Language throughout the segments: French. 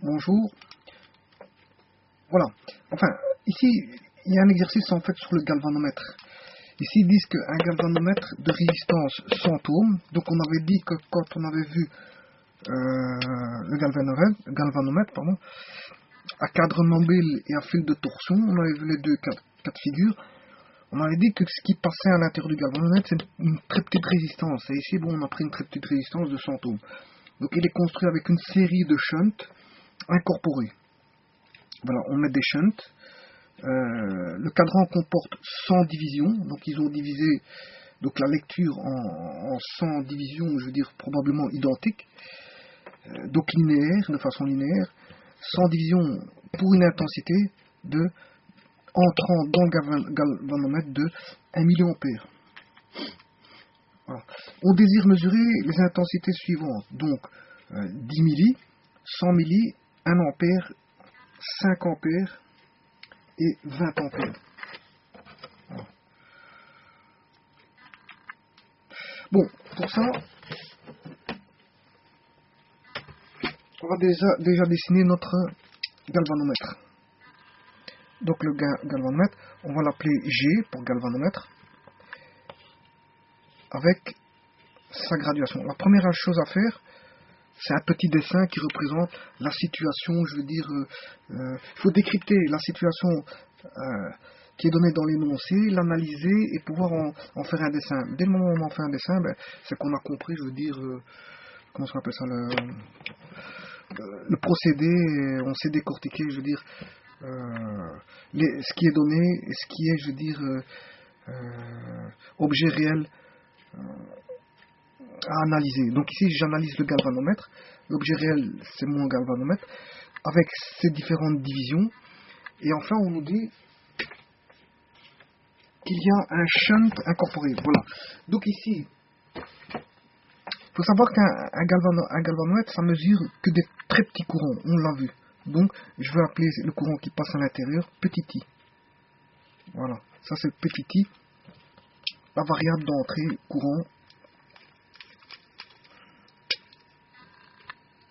bonjour. Voilà. Enfin, ici, il y a un exercice en fait sur le galvanomètre. Ici, ils disent qu'un galvanomètre de résistance 100 ohms. Donc, on avait dit que quand on avait vu le galvanomètre, pardon, à cadre mobile et à fil de torsion, on avait vu les deux cas de figure. On avait dit que ce qui passait à l'intérieur du galvanomètre, c'est une très petite résistance. Et ici, bon, on a pris une très petite résistance de 100 ohms. Donc, il est construit avec une série de shunts incorporés. Voilà, on met des shunts. Le cadran comporte 100 divisions. Donc, ils ont divisé donc, la lecture en 100 divisions, je veux dire, probablement identiques. Donc, linéaire, de façon linéaire. 100 divisions pour une intensité de entrant dans le galvanomètre de 1 milliampère. Voilà. On désire mesurer les intensités suivantes. Donc 10 milli, 100 milli, 1 ampère, 5 ampères et 20 ampères. Voilà. Bon, pour ça, on va déjà dessiner notre galvanomètre. Donc le galvanomètre, on va l'appeler G pour galvanomètre, avec sa graduation. La première chose à faire, c'est un petit dessin qui représente la situation, je veux dire, il faut décrypter la situation qui est donnée dans l'énoncé, l'analyser et pouvoir en faire un dessin. Dès le moment où on en fait un dessin, ben, c'est qu'on a compris, je veux dire, comment on appelle ça, le procédé, on sait décortiquer, je veux dire, ce qui est donné et ce qui est, je veux dire, objet réel à analyser. Donc ici, j'analyse le galvanomètre. L'objet réel, c'est mon galvanomètre, avec ses différentes divisions. Et enfin, on nous dit qu'il y a un shunt incorporé. Voilà. Donc ici, il faut savoir qu'un galvanomètre, ça mesure que des très petits courants. On l'a vu. Donc, je vais appeler le courant qui passe à l'intérieur petit i. Voilà. Ça, c'est petit i. La variable d'entrée courant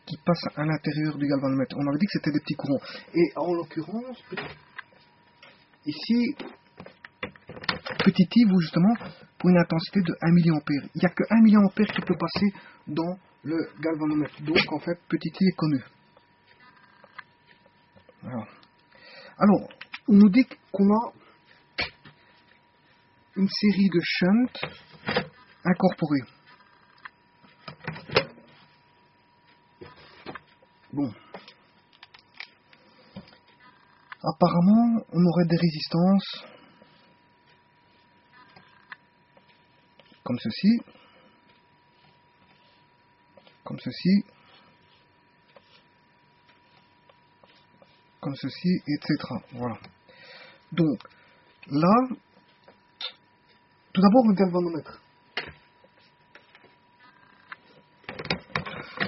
qui passe à l'intérieur du galvanomètre. On avait dit que c'était des petits courants. Et en l'occurrence, ici, petit i vaut justement pour une intensité de 1 milliampère. Il n'y a que 1 milliampère qui peut passer dans le galvanomètre. Donc, en fait, petit i est connu. Voilà. Alors, on nous dit qu'on a une série de shunts incorporés. Bon. Apparemment, on aurait des résistances comme ceci, comme ceci, comme ceci, etc. Voilà. Donc, là, tout d'abord le galvanomètre.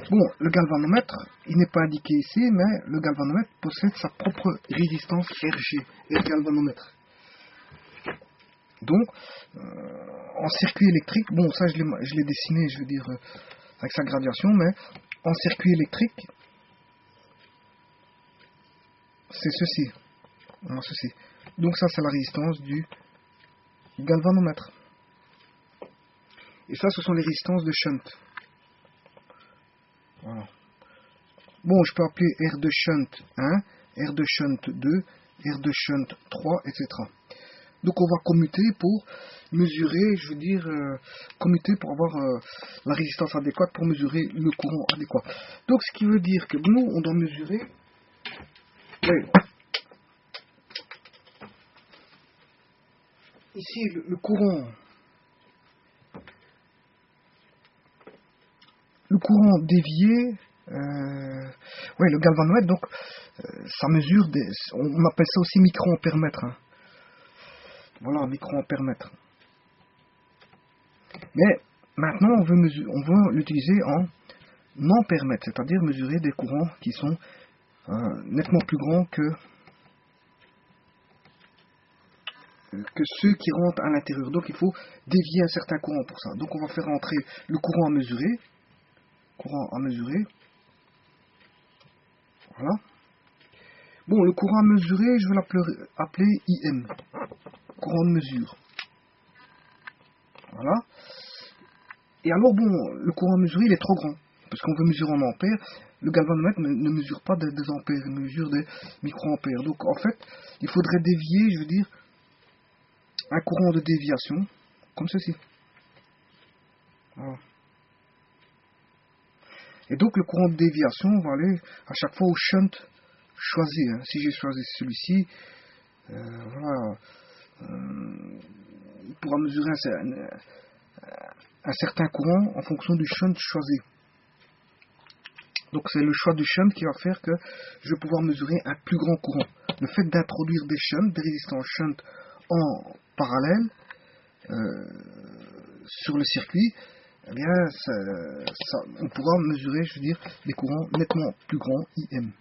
Bon, le galvanomètre, il n'est pas indiqué ici, mais le galvanomètre possède sa propre résistance RG, et galvanomètre. Donc, en circuit électrique, bon, ça je l'ai dessiné, je veux dire, avec sa graduation, mais en circuit électrique, c'est ceci. Voilà, ceci. Donc ça, c'est la résistance du galvanomètre. Et ça, ce sont les résistances de shunt. Voilà. Bon, je peux appeler R de shunt 1, R de shunt 2, R de shunt 3, etc. Donc on va commuter pour mesurer, je veux dire, commuter pour avoir la résistance adéquate pour mesurer le courant adéquat. Donc ce qui veut dire que nous, on doit mesurer ici le courant dévié, le galvanomètre, donc ça mesure on appelle ça aussi micro-ampèremètre. Hein. Voilà, micro-ampèremètre. Mais maintenant, on veut l'utiliser en ampèremètre, c'est-à-dire mesurer des courants qui sont nettement plus grands que ceux qui rentrent à l'intérieur. Donc il faut dévier un certain courant pour ça. Donc on va faire entrer le courant à mesurer. Voilà. Voilà. Bon, le courant à mesurer, je vais l'appeler IM. Courant de mesure. Voilà. Et alors, bon, le courant à mesurer, il est trop grand. Parce qu'on veut mesurer en ampères. Le galvanomètre ne mesure pas des ampères, il mesure des microampères. Donc, en fait, il faudrait dévier, je veux dire, un courant de déviation, comme ceci. Voilà. Et donc, le courant de déviation va aller à chaque fois au shunt choisi. Hein. Si j'ai choisi celui-ci, voilà, il pourra mesurer un certain courant en fonction du shunt choisi. Donc c'est le choix du shunt qui va faire que je vais pouvoir mesurer un plus grand courant. Le fait d'introduire des shunts, des résistances shunt en parallèle sur le circuit, eh bien, on pourra mesurer, je veux dire, des courants nettement plus grands, IM.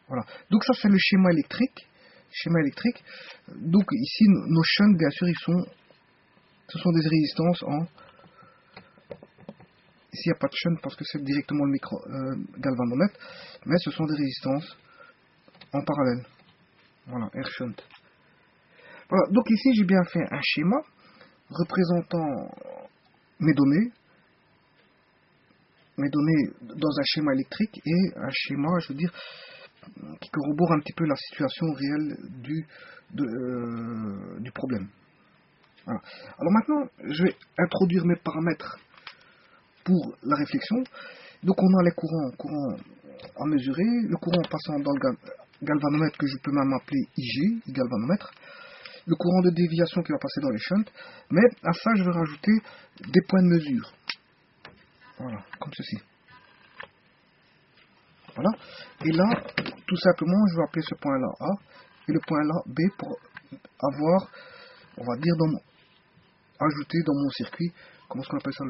Voilà. Donc ça c'est le schéma électrique. Donc ici nos shunts, bien sûr, ce sont des résistances en. Ici, il n'y a pas de shunt parce que c'est directement le galvanomètre, mais ce sont des résistances en parallèle. Voilà, R shunt. Voilà, donc ici, j'ai bien fait un schéma représentant mes données dans un schéma électrique et un schéma, je veux dire, qui corrobore un petit peu la situation réelle du problème. Voilà. Alors maintenant, je vais introduire mes paramètres pour la réflexion. Donc on a les courants à mesurer, le courant passant dans le galvanomètre que je peux même appeler IG, galvanomètre, le courant de déviation qui va passer dans les shunts, mais à ça je vais rajouter des points de mesure. Voilà, comme ceci. Voilà. Et là, tout simplement, je vais appeler ce point-là A et le point-là B pour avoir, on va dire, ajouter dans mon circuit, comment est-ce qu'on appelle ça,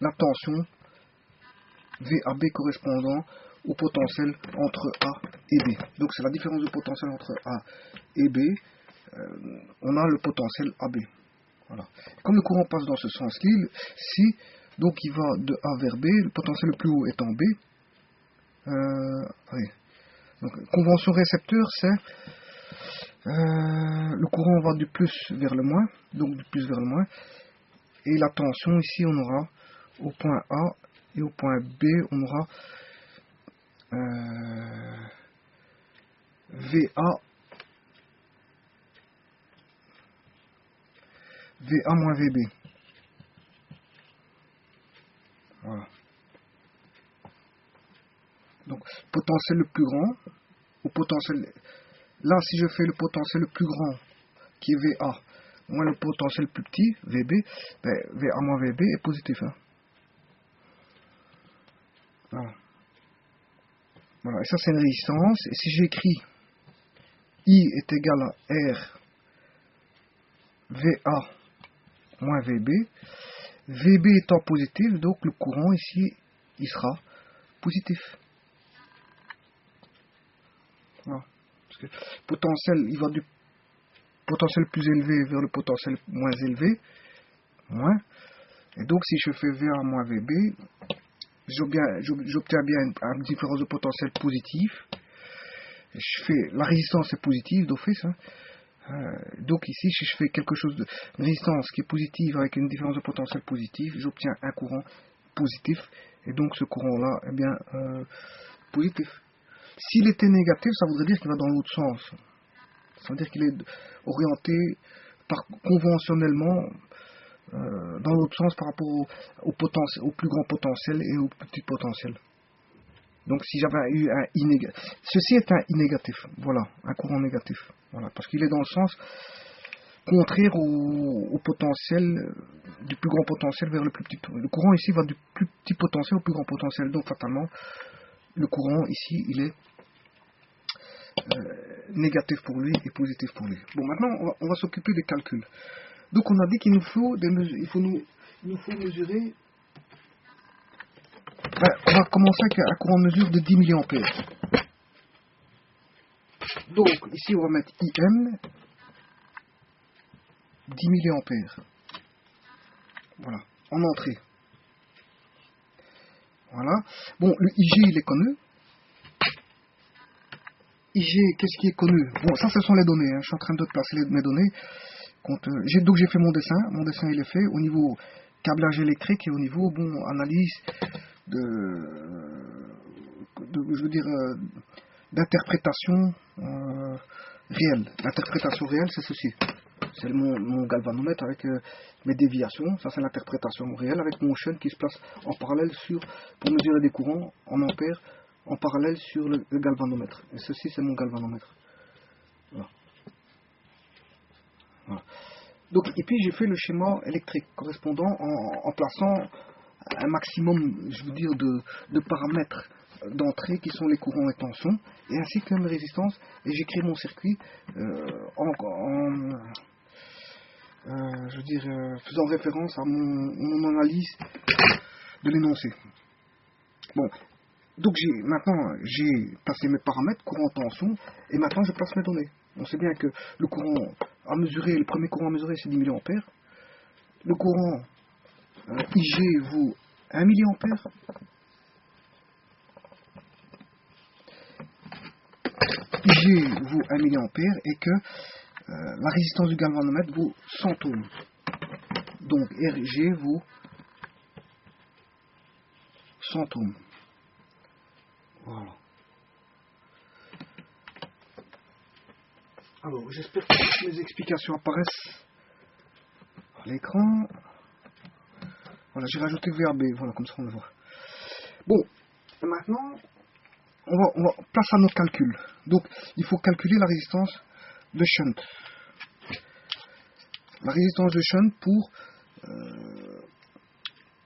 la tension VAB correspondant au potentiel entre A et B. Donc c'est la différence de potentiel entre A et B. On a le potentiel AB. Voilà. Comme le courant passe dans ce sens-ci, donc il va de A vers B, le potentiel le plus haut est en B. Oui. Donc, convention récepteur, c'est le courant va du plus vers le moins, donc du plus vers le moins. Et la tension, ici, on aura au point A et au point B, on aura VA moins VB. Voilà. Donc, potentiel le plus grand, au potentiel. Là, si je fais le potentiel le plus grand, qui est VA, moins le potentiel le plus petit, VB, ben, VA moins VB est positif. Hein. Voilà. Voilà. Et ça, c'est une résistance. Et si j'écris I est égal à R VA moins VB, VB étant positif, donc le courant ici, il sera positif. Voilà. Parce que le potentiel, il va du potentiel plus élevé vers le potentiel moins élevé, moins. Et donc si je fais VA moins VB, j'obtiens bien une différence de potentiel positif. La résistance est positive d'office. Hein. Donc ici, si je fais quelque chose de résistance qui est positive avec une différence de potentiel positif, j'obtiens un courant positif. Et donc ce courant-là est bien positif. S'il était négatif, ça voudrait dire qu'il va dans l'autre sens. Ça veut dire qu'il est orienté conventionnellement dans l'autre sens par rapport au plus grand potentiel et au petit potentiel. Donc si j'avais eu un I négatif, ceci est un I négatif, voilà, un courant négatif, voilà, parce qu'il est dans le sens contraire au potentiel, du plus grand potentiel vers le plus petit. Le courant ici va du plus petit potentiel au plus grand potentiel, donc fatalement, le courant ici, il est négatif pour lui et positif pour lui. Bon, maintenant, on va s'occuper des calculs. Donc on a dit qu'il nous faut des mesures, il nous faut mesurer. On va commencer avec un courant de mesure de 10 mA. Donc ici on va mettre IM 10 mA. Voilà, en entrée. Voilà. Bon, le IG il est connu. IG, qu'est-ce qui est connu? Bon, ça, ce sont les données. Hein. Je suis en train de placer mes données. Donc, j'ai fait mon dessin. Mon dessin, il est fait au niveau câblage électrique et au niveau, bon, analyse je veux dire, d'interprétation réelle. L'interprétation réelle, c'est ceci. C'est mon galvanomètre avec mes déviations. Ça, c'est l'interprétation réelle avec mon chaîne qui se place en parallèle pour mesurer des courants en ampères en parallèle sur le galvanomètre. Et ceci, c'est mon galvanomètre. Voilà. Voilà. Donc, et puis, j'ai fait le schéma électrique correspondant en plaçant un maximum, je veux dire, de paramètres d'entrée qui sont les courants et tensions, et ainsi que mes résistances. Et j'ai créé mon circuit je veux dire, faisant référence à mon analyse de l'énoncé. Bon, donc maintenant j'ai placé mes paramètres, courant, tension, et maintenant je place mes données. On sait bien que le courant à mesurer, le premier courant à mesurer, c'est 10 mA. Le courant IG vaut 1 mA. IG vaut 1 mA et que la résistance du galvanomètre vaut 100 ohms. Donc RG vaut 100 ohms. Voilà. Alors, j'espère que mes explications apparaissent à l'écran. Voilà, j'ai rajouté VAB, voilà, comme ça on le voit. Bon, maintenant, on va place à notre calcul. Donc, il faut calculer la résistance de shunt. La résistance de shunt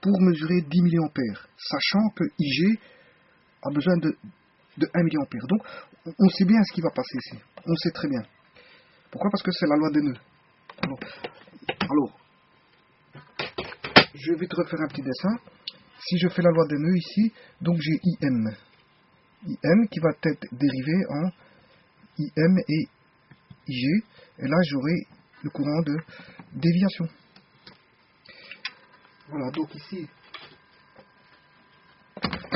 pour mesurer 10 mA, sachant que IG a besoin de 1 mA. Donc, on sait bien ce qui va passer ici. On sait très bien. Pourquoi? Parce que c'est la loi des nœuds. Alors, je vais te refaire un petit dessin. Si je fais la loi des nœuds ici, donc j'ai IM. IM qui va être dérivé en IM et IG. Et là, j'aurai le courant de déviation. Voilà, donc ici,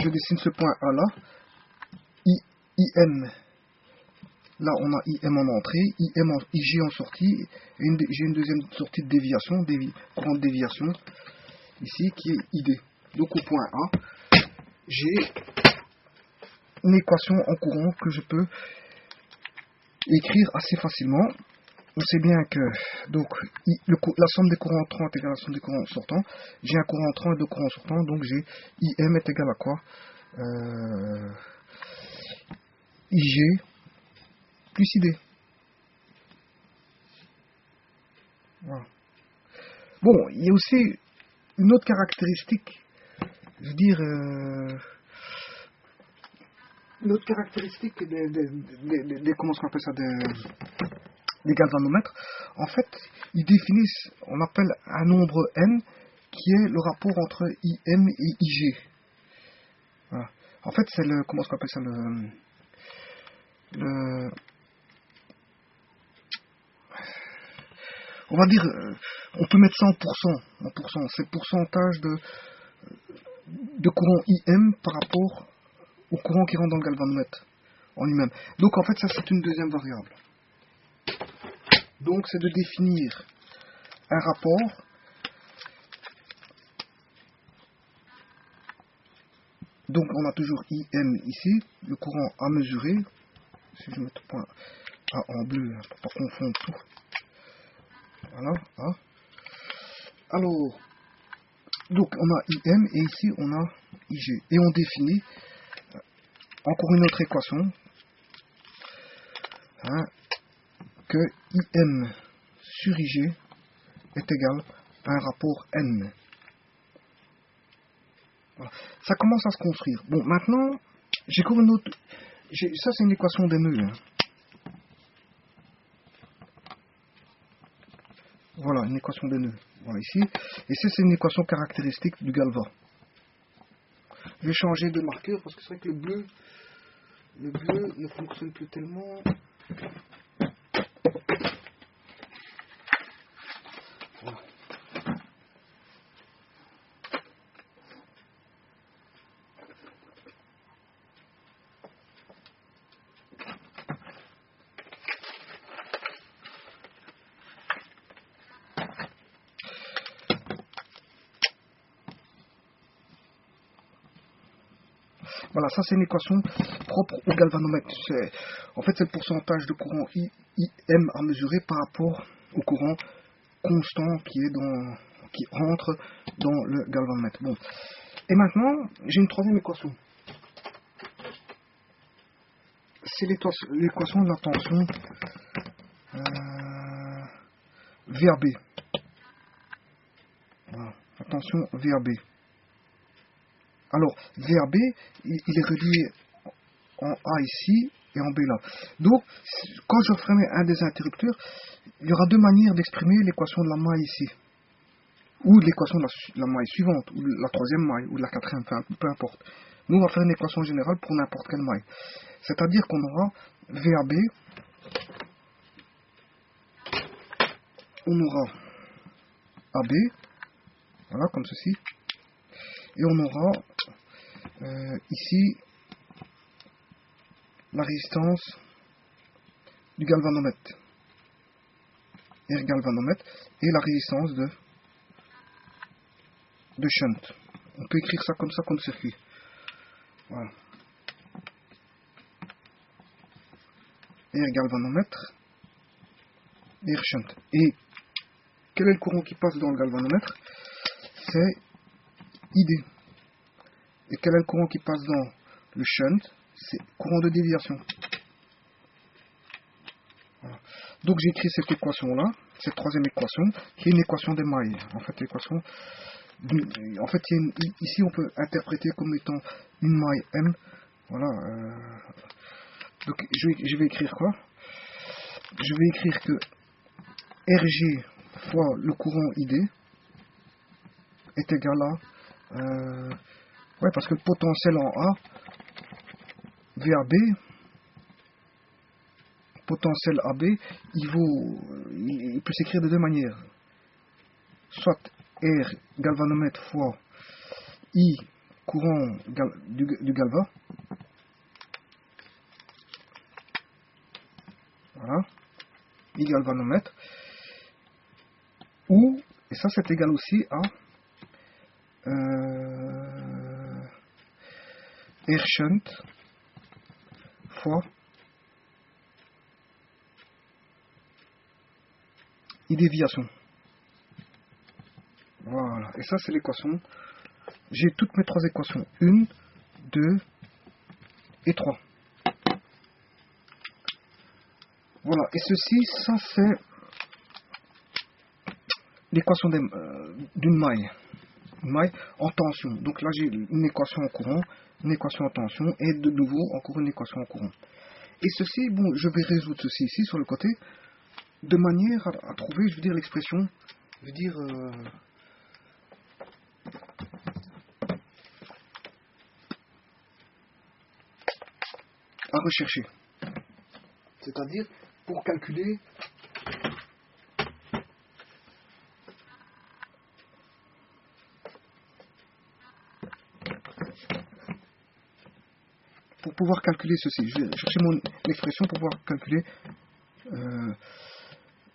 je dessine ce point A là. IM. Là, on a IM en entrée, IG en sortie, et j'ai une deuxième sortie de déviation, courant de déviation, ici, qui est ID. Donc, au point A, j'ai une équation en courant que je peux écrire assez facilement. On sait bien que donc la somme des courants entrants est égale à la somme des courants sortants. J'ai un courant entrant et deux courants sortants, donc j'ai IM est égal à quoi? IG plus ID. Voilà. Bon, il y a aussi une autre caractéristique, je veux dire, une autre caractéristique comment est-ce qu'on appelle ça, des galvanomètres. En fait, ils définissent, on appelle un nombre n qui est le rapport entre IM et IG. Voilà. En fait, c'est le, comment est-ce qu'on appelle ça, on va dire, on peut mettre ça en pourcent, c'est le pourcentage de courant IM par rapport au courant qui rentre dans le galvanomètre en lui-même. Donc en fait, ça c'est une deuxième variable. Donc c'est de définir un rapport donc on a toujours IM ici, le courant à mesurer. Si je mets le point A en bleu, pour ne pas confondre tout. Voilà. Hein. Alors, donc on a IM et ici on a IG. Et on définit encore une autre équation, hein, que IM sur IG est égal à un rapport N. Voilà. Ça commence à se construire. Bon, maintenant, j'ai encore une autre. Ça, c'est une équation des nœuds. Hein. Voilà, une équation des nœuds. Voilà, ici. Et ça, c'est une équation caractéristique du galva. Je vais changer de marqueur parce que c'est vrai que le bleu ne fonctionne plus tellement. Voilà. Voilà, ça c'est une équation propre au galvanomètre. En fait, c'est le pourcentage de courant IM à mesurer par rapport au courant constant qui rentre dans le galvanomètre. Bon. Et maintenant, j'ai une troisième équation. C'est l'équation de la tension VAB. Voilà, la tension VAB. Alors, VAB, il est relié en A ici et en B là. Donc, quand je ferai un des interrupteurs, il y aura deux manières d'exprimer l'équation de la maille ici. Ou l'équation de la maille suivante, ou la troisième maille, ou la quatrième, enfin, peu importe. Nous, on va faire une équation générale pour n'importe quelle maille. C'est-à-dire qu'on aura VAB, on aura AB, voilà, comme ceci, et on aura ici la résistance du galvanomètre, R galvanomètre, et la résistance de shunt. On peut écrire ça comme ça comme circuit. Voilà. R galvanomètre, R shunt. Et quel est le courant qui passe dans le galvanomètre? C'est ID. Et quel est le courant qui passe dans le shunt? C'est courant de déviation. Voilà. Donc j'ai écrit cette équation-là, cette troisième équation, qui est une équation des mailles. En fait, l'équation, ici on peut interpréter comme étant une maille M. Voilà. Donc je vais écrire quoi? Je vais écrire que RG fois le courant ID est égal à... ouais, parce que le potentiel en A, VAB, potentiel AB, il peut s'écrire de deux manières. Soit R galvanomètre fois I courant du galva. Voilà. I galvanomètre. Ou, et ça c'est égal aussi à R shunt fois I déviation. Voilà. Et ça c'est l'équation. J'ai toutes mes trois équations. 1, 2 et 3. Voilà. Et ceci, ça c'est l'équation d'une maille. Une maille en tension. Donc là j'ai une équation en courant, une équation en tension et de nouveau encore une équation en courant. Et ceci, bon, je vais résoudre ceci ici sur le côté de manière à trouver, je veux dire, l'expression, je veux dire, à rechercher. C'est-à-dire pour calculer pour pouvoir calculer ceci. Je vais chercher mon expression pour pouvoir calculer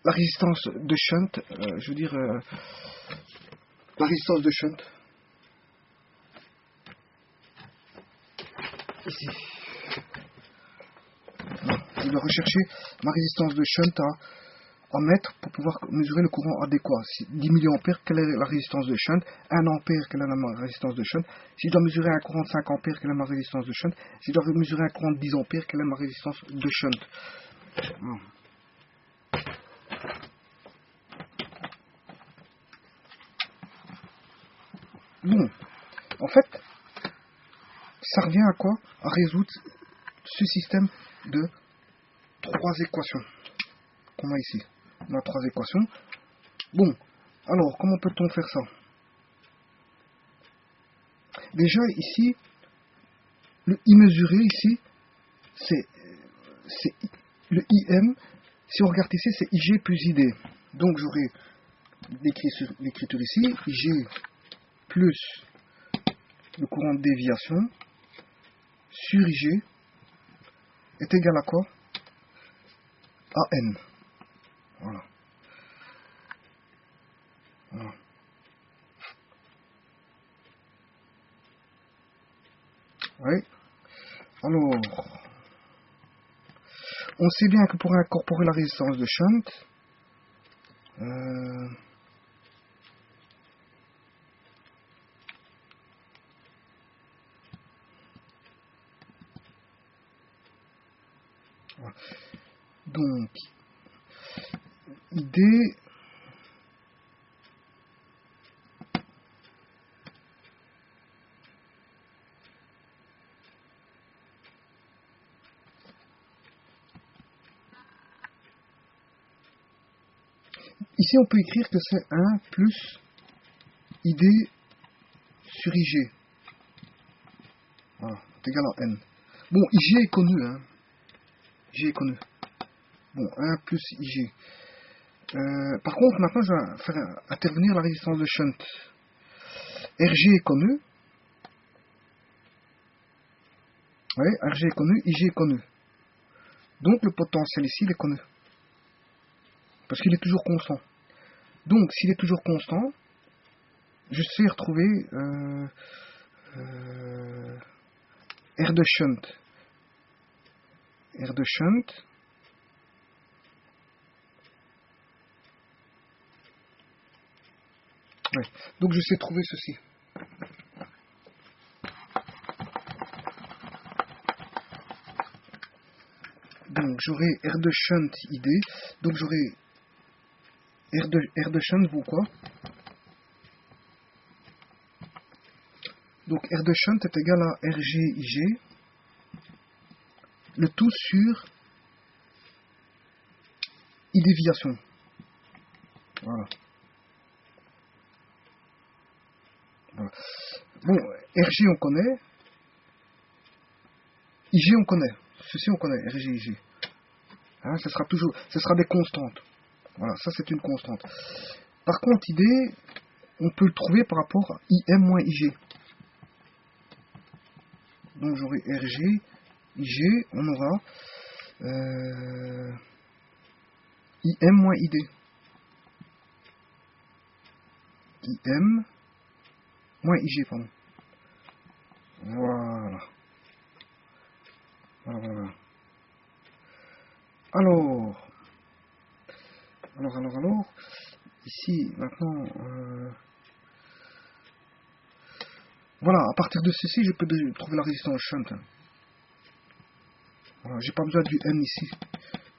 la résistance de shunt, je veux dire la résistance de shunt ici. Je dois rechercher ma résistance de shunt à mètres pour pouvoir mesurer le courant adéquat. Si 10 mA, quelle est la résistance de shunt? 1 ampère, quelle est la résistance de shunt? Si je dois mesurer un courant de 5 ampères, quelle est ma résistance de shunt? Si je dois mesurer un courant de 10 ampères, quelle est ma résistance de shunt? Bon, en fait, ça revient à quoi? À résoudre ce système de trois équations qu'on a ici. On a trois équations. Bon, alors, comment peut-on faire ça? Déjà, ici, le I mesuré, ici, c'est le IM. Si on regarde ici, c'est IG plus ID. Donc, j'aurai écrit sur l'écriture ici, IG plus le courant de déviation sur IG est égal à quoi? À N. Voilà. Voilà. Oui. Alors, on sait bien que pour incorporer la résistance de shunt, voilà. Donc, idée, ici on peut écrire que c'est 1 plus ID sur IG. Voilà, c'est égal à N. Bon, IG est connu, hein. IG est connu. Bon, 1 plus IG. Par contre, maintenant, je vais faire intervenir la résistance de shunt. RG est connu. Oui, RG est connu, IG est connu. Donc, le potentiel ici, il est connu. Parce qu'il est toujours constant. Donc, s'il est toujours constant, je sais retrouver R de shunt. R de shunt. Ouais. Donc je sais trouver ceci. Donc j'aurai R de shunt ID. Donc j'aurai R de shunt vaut quoi? Donc R de shunt est égal à RG IG. Le tout sur I déviation. Voilà. Voilà. Bon, RG on connaît. IG on connaît. Ceci on connaît, RG, IG. Hein, ce sera des constantes. Voilà, ça c'est une constante. Par contre, ID, on peut le trouver par rapport à IM moins IG. Donc j'aurai RG, IG, on aura IM moins ID. IM moins IG, pardon. Voilà. Voilà. Alors, ici, maintenant, voilà, à partir de ceci, je peux trouver la résistance shunt. Voilà, j'ai pas besoin du N ici.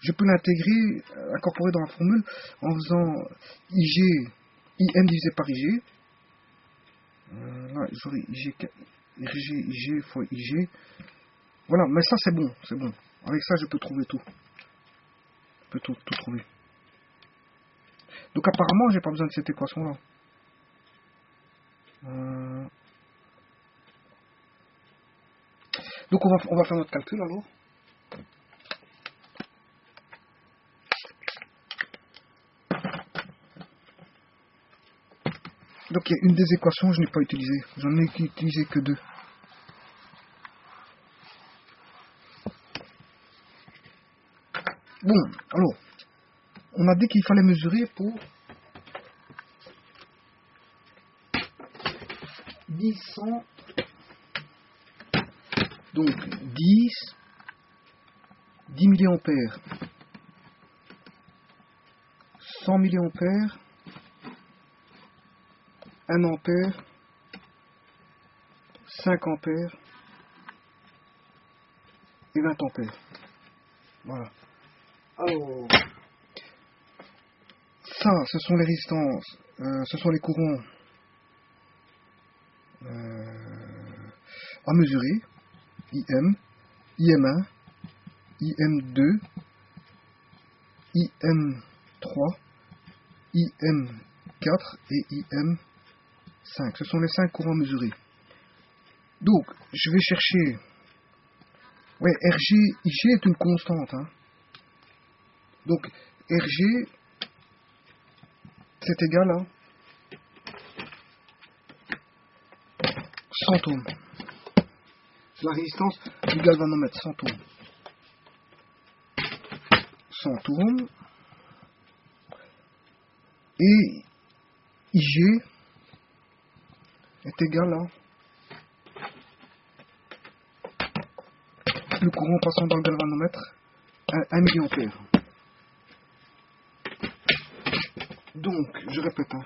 Je peux l'intégrer, incorporer dans la formule, en faisant IG, IM divisé par IG. Là, j'aurai IG fois IG. Voilà, mais ça c'est bon, c'est bon. Avec ça, je peux trouver tout. Je peux tout trouver. Donc apparemment, j'ai pas besoin de cette équation-là. Donc on va faire notre calcul alors. Donc il y a une des équations que je n'ai pas utilisée. J'en ai utilisé que deux. Bon, alors, on a dit qu'il fallait mesurer pour 10, 100, donc 10 milliampères, 100 milliampères, 1 ampère, 5 ampères et 20 ampères. Voilà. Alors, ça, ce sont les résistances, ce sont les courants à mesurer. IM, IM1, IM2, IM3, IM4 et IM5. Ce sont les 5 courants mesurés. Donc, je vais chercher... Ouais, RG, IG est une constante. Hein. Donc, RG, c'est égal à 100 ohms. C'est la résistance du galvanomètre, 100 ohms. 100 ohms. Et IG est égal à le courant passant dans le galvanomètre, 1 milliampère. Donc, je répète, hein,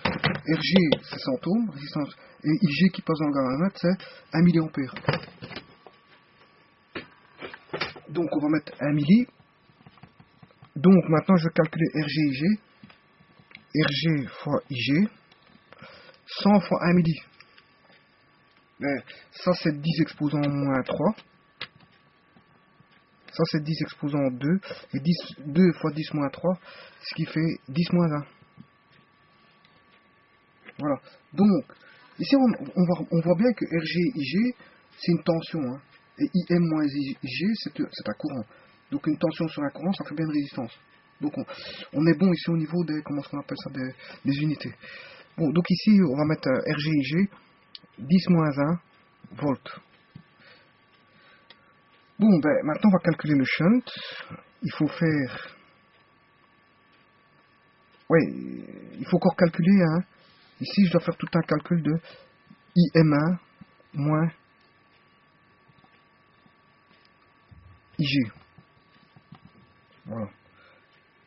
RG c'est 100 ohms, résistance, et IG qui passe dans le galvanomètre c'est 1 milliampère. Donc on va mettre 1 milli. Donc maintenant je vais calculer RG IG. RG fois IG. 100 fois 1 milli. Ça c'est 10 exposant moins 3. Ça c'est 10 exposant 2. Et 2 fois 10 moins 3. Ce qui fait 10 moins 1. Voilà. Donc ici on voit bien que RG IG c'est une tension. Hein. Et IM moins IG c'est un courant. Donc une tension sur un courant ça fait bien une résistance. Donc on est bon ici au niveau des, comment on appelle ça, des unités. Bon, donc ici on va mettre RGIG 10 moins 1 volts. Bon, ben maintenant on va calculer le shunt. Il faut faire, ouais, il faut encore calculer, hein. Ici je dois faire tout un calcul de IM1 moins IG. Voilà.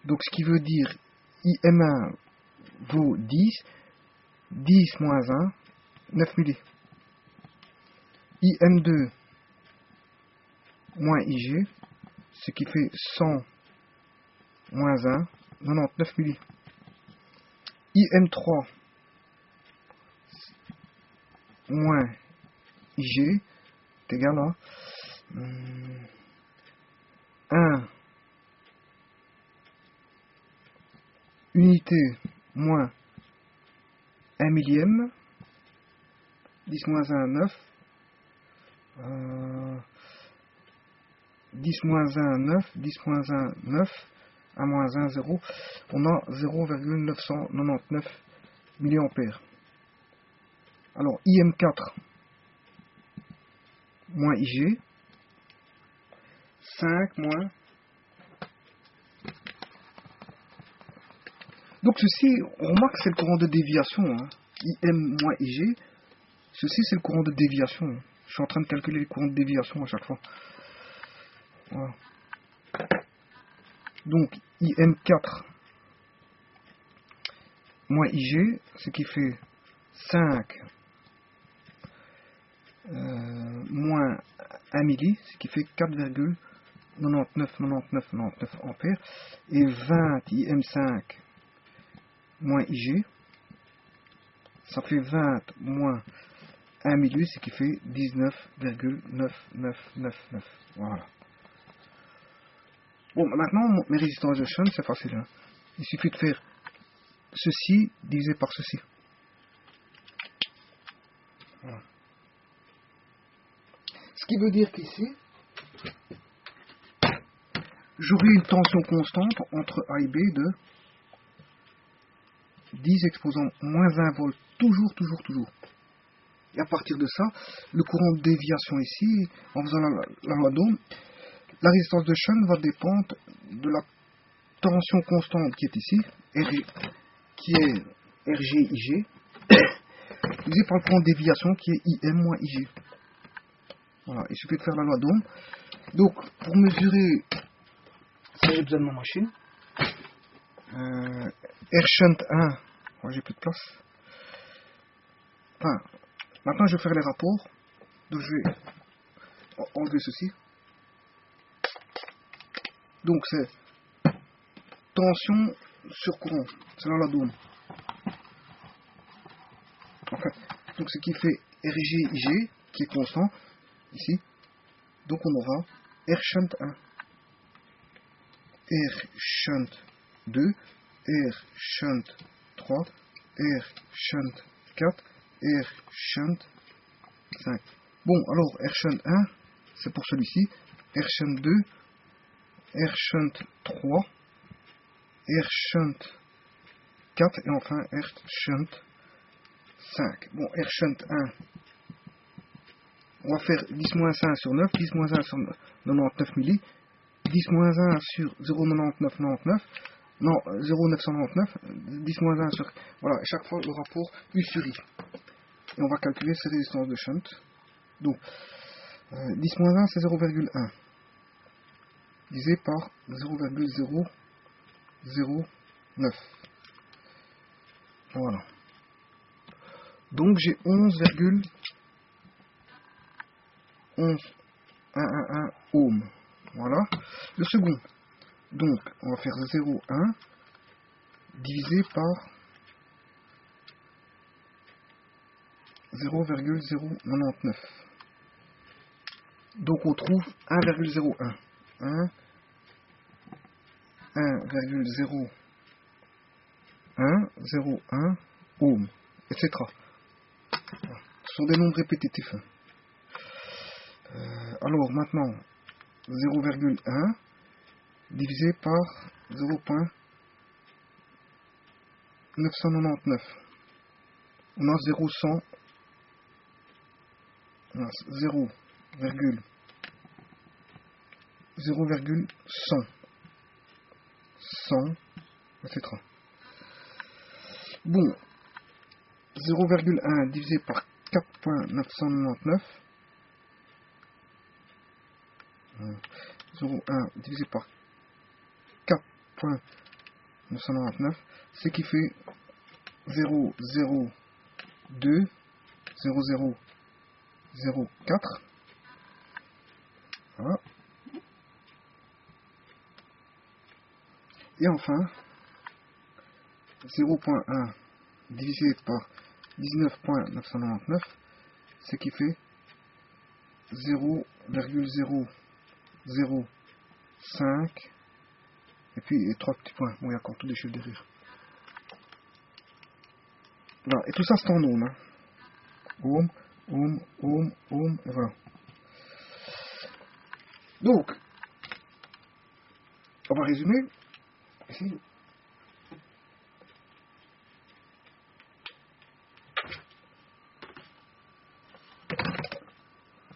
Donc ce qui veut dire IM1 vaut 10, 10 moins 1, 9 milli. IM2 moins IG, ce qui fait 100 moins 1, 99 milli. IM3 moins IG est égal à 1 unité moins 1 millième, 10 moins 1, 9, 10 moins 1, 9, 10 moins 1, 9, 1 moins 1, 0, on a 0,999 milliampères. Alors, IM4 moins IG, 5 moins. Donc ceci, on remarque que c'est le courant de déviation, hein. IM moins IG, ceci c'est le courant de déviation. Je suis en train de calculer les courants de déviation à chaque fois. Voilà. Donc IM4 moins IG, ce qui fait 5 moins 1 milli, ce qui fait 4,9999 ampères, et 20 IM5 moins IG, ça fait 20 moins 1 milli, ce qui fait 19,9999. Voilà. Bon, maintenant, mes résistances de shunt, c'est facile. Hein. Il suffit de faire ceci divisé par ceci. Voilà. Ce qui veut dire qu'ici, j'aurai une tension constante entre A et B de 10 exposant moins 1 volts. Toujours. Et à partir de ça, le courant de déviation ici, en faisant la loi d'Ohm, la résistance de shunt va dépendre de la tension constante qui est ici, qui est RGIG, divisé par le courant de déviation qui est IM moins IG. Voilà, il suffit de faire la loi d'Ohm. Donc, pour mesurer, ça j'ai besoin de ma machine. R-shunt 1, moi j'ai plus de place. Enfin, maintenant je vais faire les rapports. Donc je vais enlever ceci. Donc c'est tension sur courant, c'est la loi d'Ohm. En fait, donc ce qui fait RGIG qui est constant ici. Donc on aura R-shunt 1, R-shunt 2, R-shunt 3, R-shunt 4, R-shunt 5. Bon, alors R-shunt 1, c'est pour celui-ci, R-shunt 2, R-shunt 3, R-shunt 4 et enfin R-shunt 5. Bon, R-shunt 1, on va faire 10-1 sur 9, 10-1 sur 99 milli, 10-1 sur 0,9999, non, 0,999, 10-1 sur... Voilà, à chaque fois le rapport U sur I. Et on va calculer ces résistances de shunt. Donc, 10 moins 1, c'est 0,1. Divisé par 0,009. Voilà. Donc j'ai 11,1111 ohms. Voilà. Le second. Donc on va faire 0,1 divisé par 0,099. Donc on trouve 1,01. 1,01 ohms, etc. Ce sont des nombres répétitifs. Alors maintenant, 0,1 divisé par 0,999. On a 0,100. 0,100, 100, etc. Bon, 0,1 divisé par 4,999, 0,1 divisé par 4,999, ce qui fait 0,02, 0,004. Voilà. Et enfin, 0,1 divisé par 19,999, ce qui fait 0,005, et puis 3 petits points. Bon, il y a encore tous des chiffres derrière. Voilà. Et tout ça, c'est en ohms. Hein. Ohm, ohm, ohm, ohm, et voilà. Donc, on va résumer. Ici.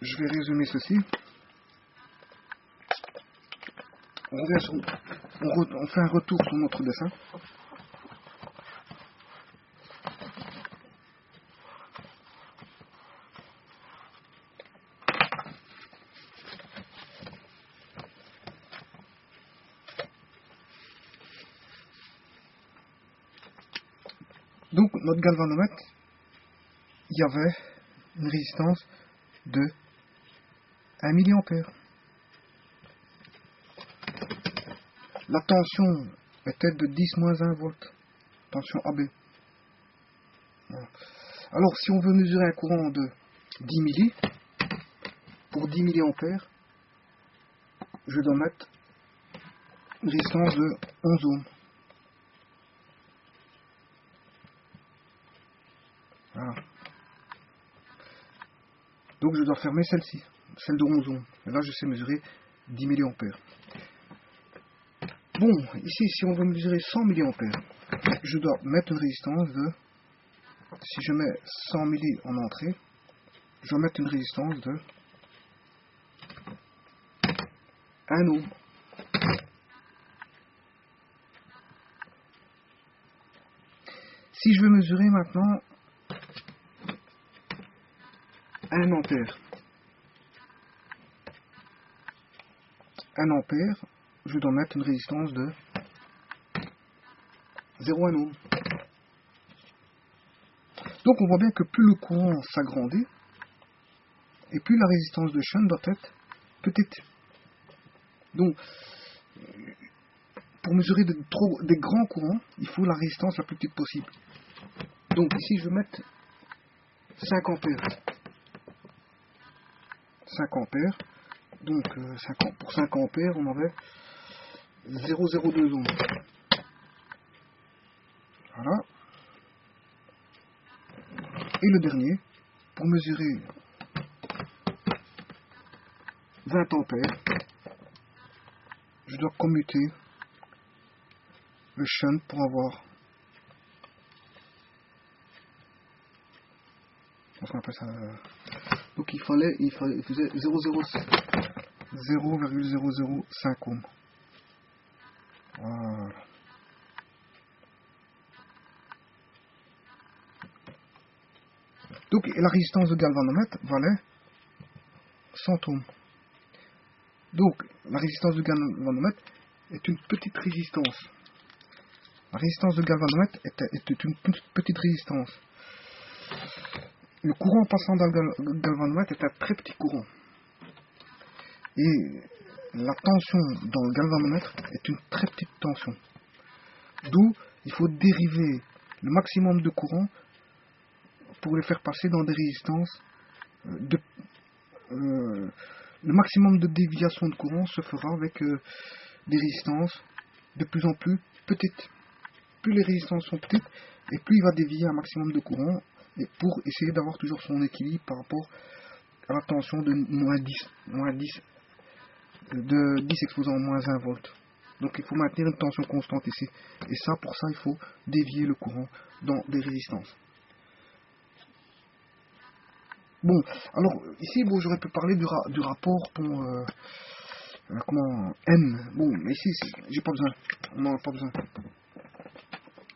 Je vais résumer ceci. On revient sur, on fait un retour sur notre dessin. Donc, notre galvanomètre, il y avait une résistance de 1 milliampère. La tension était de 10-1 volts. Tension AB. Voilà. Alors, si on veut mesurer un courant de 10 milli, pour 10 milliampères, je dois mettre une résistance de 11 ohms. Voilà. Donc, je dois fermer celle-ci, celle de 11 ohms. Et là, je sais mesurer 10 milliampères. Bon, ici, si on veut mesurer 100 milliampères, je dois mettre une résistance de, si je mets 100 milli en entrée, je dois mettre une résistance de 1 ohm. Si je veux mesurer maintenant 1 ampère, 1 ampère, je dois mettre une résistance de 0,1 ohm. Donc on voit bien que plus le courant s'agrandit, et plus la résistance de shunt doit être petite. Donc, pour mesurer des grands courants, il faut la résistance la plus petite possible. Donc ici, je vais mettre 5 ampères. 5 ampères. Donc, pour 5 ampères, on avait 0,02 ohms. Voilà. Et le dernier, pour mesurer 20 ampères, je dois commuter le shunt pour avoir, on appelle ça, donc il faisait 0,005 ohms. Voilà. Donc la résistance de galvanomètre valait 100 ohms. Donc, la résistance du galvanomètre est une petite résistance. La résistance du galvanomètre est une petite résistance. Le courant passant dans le galvanomètre est un très petit courant. Et la tension dans le galvanomètre est une très petite tension. D'où il faut dériver le maximum de courant pour les faire passer dans des résistances. Le maximum de déviation de courant se fera avec des résistances de plus en plus petites. Plus les résistances sont petites, et plus il va dévier un maximum de courant, et pour essayer d'avoir toujours son équilibre par rapport à la tension de de 10 exposant à moins 1 volts. Donc il faut maintenir une tension constante ici. Et ça, pour ça, il faut dévier le courant dans des résistances. Bon, alors ici, bon, j'aurais pu parler du rapport pour comment N. Bon, mais ici, j'ai pas besoin. On n'en a pas besoin.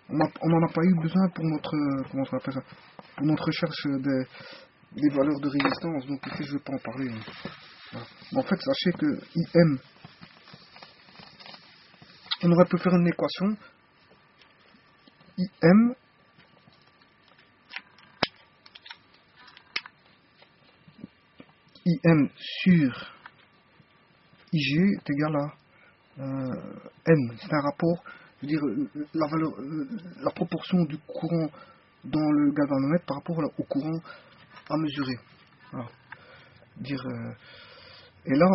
On n'en a pas eu besoin pour notre comment on appelle ça, pour notre recherche des valeurs de résistance. Donc ici, je vais pas en parler. Voilà. En fait, sachez que IM, on aurait pu faire une équation. IM sur IG est égal à N. C'est un rapport, je veux dire, la proportion du courant dans le galvanomètre par rapport au courant à mesurer. Voilà. Et là,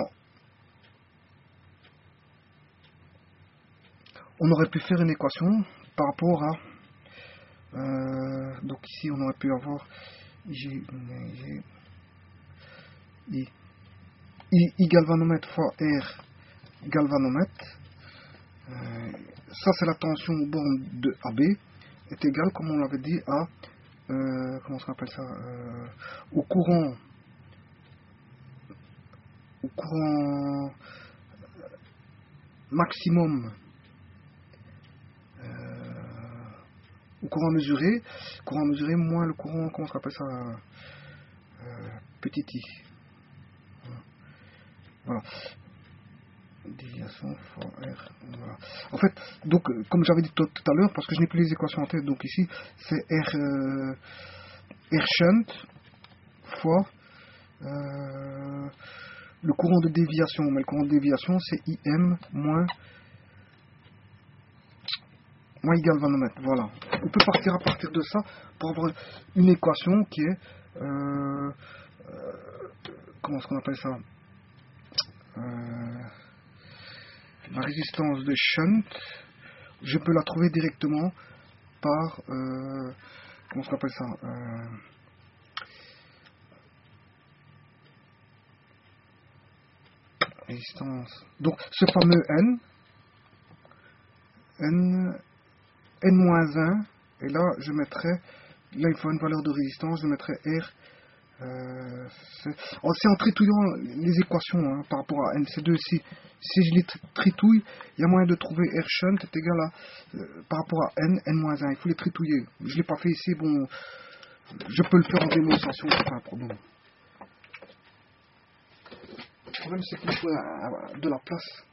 on aurait pu faire une équation par rapport à donc ici on aurait pu avoir I galvanomètre fois R galvanomètre. Ça c'est la tension au borne de AB est égale, comme on l'avait dit, à comment on appelle ça, au courant maximum, au courant mesuré moins le courant, comment on appelle ça, petit i. Voilà. Déviation fois R. Voilà. En fait, donc, comme j'avais dit tout à l'heure, parce que je n'ai plus les équations en tête, donc ici, c'est R shunt fois le courant de déviation. Mais le courant de déviation, c'est IM moins I galvanomètre. Voilà. On peut partir à partir de ça pour avoir une équation qui est comment est-ce qu'on appelle ça, la résistance de shunt. Je peux la trouver directement par comment on appelle ça, résistance. Donc ce fameux N-1, et là je mettrai, là il faut une valeur de résistance, je mettrai R. C'est en tritouillant les équations, hein, par rapport à NC2. Si je les tritouille, il y a moyen de trouver R shunt est égal à par rapport à N-1. Il faut les tritouiller. Je ne l'ai pas fait ici. Bon, je peux le faire en démonstration, c'est pas un problème. Le problème, c'est qu'il faut de la place.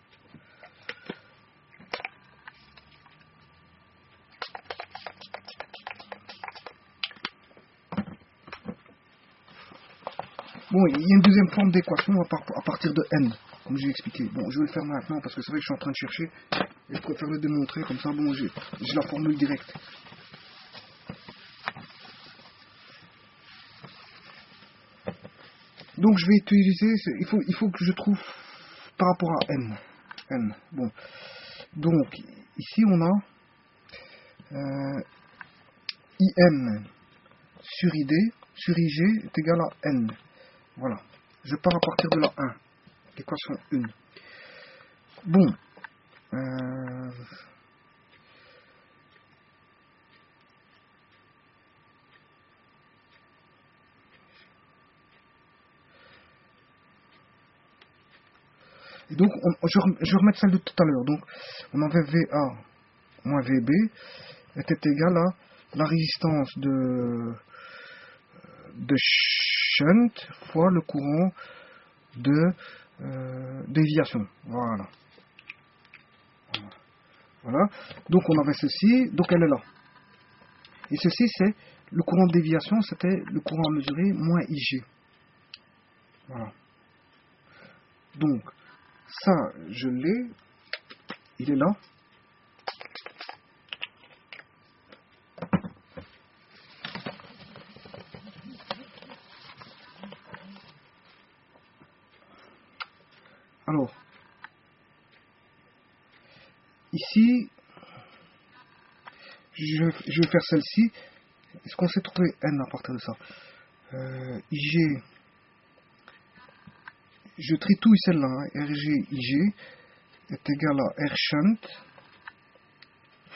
Bon, il y a une deuxième forme d'équation à partir de n, comme j'ai expliqué. Bon, je vais le faire maintenant parce que c'est vrai que je suis en train de chercher et je préfère le démontrer, comme ça, bon, j'ai la formule directe. Donc, je vais utiliser, il faut que je trouve par rapport à n. Bon, donc, ici, on a IM sur ID, sur IG est égal à n. Voilà, je pars à partir de la 1, l'équation 1. Bon, et donc je vais remettre celle de tout à l'heure. Donc on avait VA moins VB était égal à la résistance de shunt fois le courant de déviation. Voilà. Voilà. Donc on avait ceci, donc elle est là. Et ceci, c'est le courant de déviation, c'était le courant à mesurer moins IG. Voilà. Donc, ça, je l'ai. Il est là. Alors, ici, je vais faire celle-ci. Est-ce qu'on sait trouver N à partir de ça? IG, je tritouille celle-là. Hein. RG, IG est égal à R shunt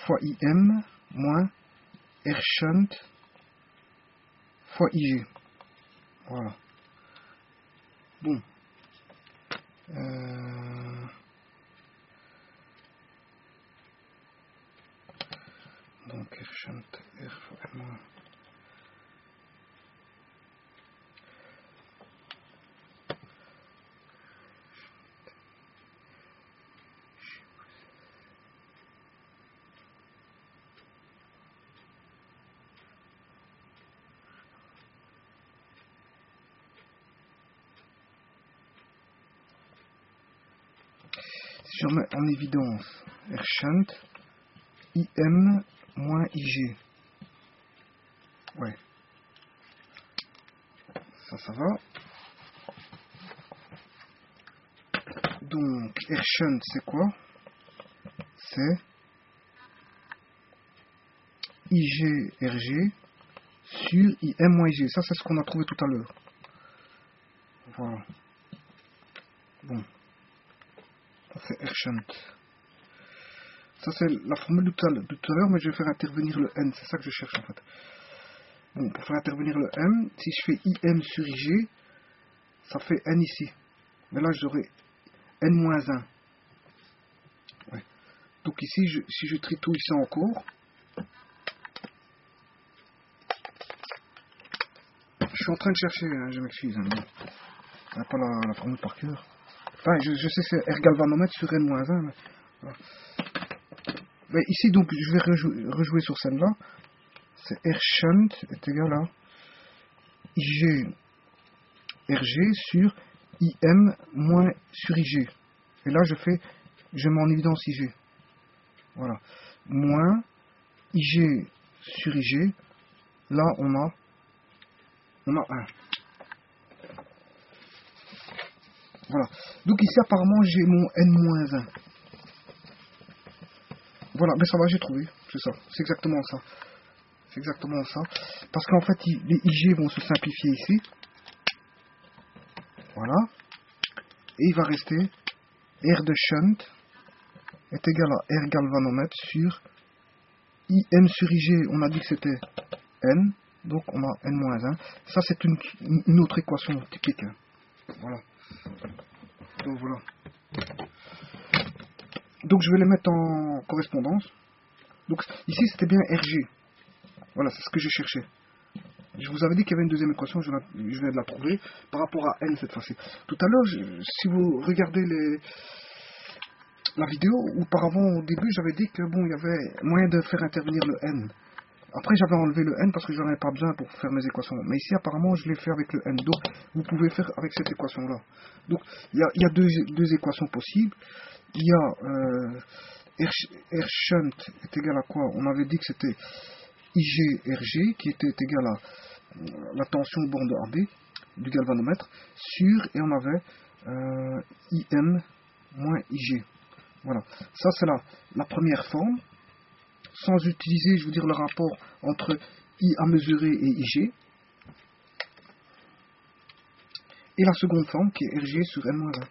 fois IM moins R shunt fois IG. Voilà. Bon. Donc R shunt R fois M moins. Si je remets en évidence R shunt IM moins IG. Ouais. Ça va. Donc, R shunt, c'est quoi? C'est IG RG sur IM moins IG. Ça, c'est ce qu'on a trouvé tout à l'heure. Voilà. Bon. Ça, c'est R shunt. Ça, c'est la formule de tout à l'heure, mais je vais faire intervenir le N. C'est ça que je cherche, en fait. Bon, pour faire intervenir le M, si je fais IM sur IG, ça fait N ici. Mais là, j'aurai N-1. Ouais. Donc ici, si je tritouille ça encore, je suis en train de chercher, hein, je m'excuse. Hein, on n'a pas la formule par cœur. Enfin, je sais c'est R galvanomètre sur N-1. Mais, voilà. Mais ici, donc, je vais rejouer sur celle-là. C'est R shunt est égal à IG RG sur IM moins sur IG. Et là, je mets en évidence IG. Voilà. Moins IG sur IG. Là, on a 1. Voilà. Donc ici, apparemment, j'ai mon N-1. Voilà, mais ça va, j'ai trouvé. C'est ça. C'est exactement ça. C'est exactement ça. Parce qu'en fait, les IG vont se simplifier ici. Voilà. Et il va rester R de shunt est égal à R galvanomètre sur IM sur IG. On a dit que c'était N. Donc on a N-1. Ça, c'est une autre équation typique. Hein. Voilà. Donc voilà. Donc je vais les mettre en correspondance. Donc ici, c'était bien RG. Voilà, c'est ce que je cherchais. Je vous avais dit qu'il y avait une deuxième équation, je viens de la trouver, par rapport à N cette fois-ci. Tout à l'heure, si vous regardez la vidéo, auparavant, au début, j'avais dit que bon, il y avait moyen de faire intervenir le N. Après, j'avais enlevé le N parce que j'en avais pas besoin pour faire mes équations. Mais ici, apparemment, je l'ai fait avec le N. Donc, vous pouvez faire avec cette équation-là. Donc, il y a deux équations possibles. Il y a R shunt est égal à quoi? On avait dit que c'était IGRG qui était égal à la tension au bord de AB du galvanomètre sur, et on avait IM moins IG. Voilà, ça c'est la première forme, sans utiliser, je veux dire, le rapport entre I à mesurer et IG. Et la seconde forme qui est RG sur N-1.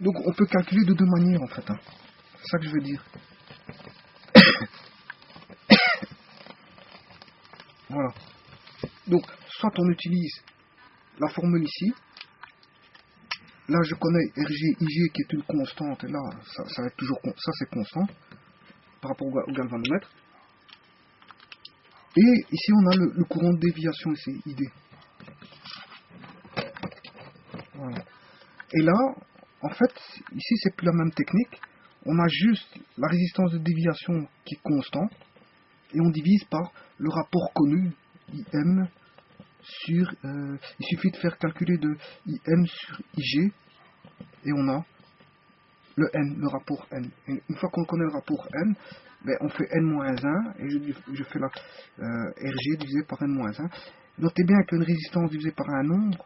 Donc on peut calculer de deux manières en fait. Hein. C'est ça que je veux dire. Voilà. Donc, soit on utilise la formule ici. Là, je connais RG, IG qui est une constante. Et là, ça va être toujours ça, c'est constant par rapport au galvanomètre. Et ici, on a le courant de déviation ici, ID. Et là, en fait, ici, c'est plus la même technique. On a juste la résistance de déviation qui est constant. Et on divise par le rapport connu, IM sur... il suffit de faire calculer de IM sur IG. Et on a le N, le rapport N. Et une fois qu'on connaît le rapport N, ben, on fait N-1 et je fais la RG divisé par N-1. Notez bien qu'une résistance divisée par un nombre,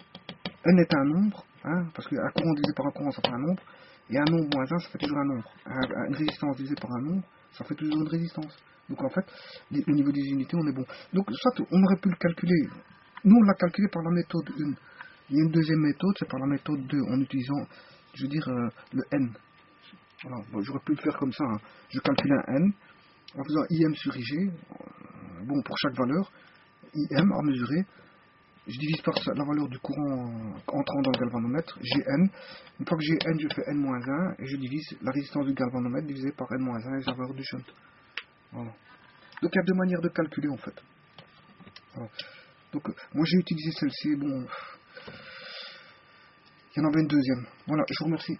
N est un nombre, hein, parce qu'un courant divisé par un courant, ça fait un nombre, et un nombre moins 1, ça fait toujours un nombre. Une résistance divisée par un nombre, ça fait toujours une résistance. Donc en fait, au niveau des unités, on est bon. Donc soit on aurait pu le calculer, nous on l'a calculé par la méthode 1. Il y a une deuxième méthode, c'est par la méthode 2, en utilisant, je veux dire, le N. Voilà, bon, j'aurais pu le faire comme ça, hein. Je calcule un N, en faisant IM sur IG, bon, pour chaque valeur, IM à mesurer, je divise par la valeur du courant entrant dans le galvanomètre, Gn. Une fois que j'ai N, je fais N-1 et je divise la résistance du galvanomètre divisé par N-1 et la valeur du shunt. Voilà. Donc il y a deux manières de calculer en fait. Voilà. Donc moi j'ai utilisé celle-ci, bon, il y en avait une deuxième. Voilà, je vous remercie.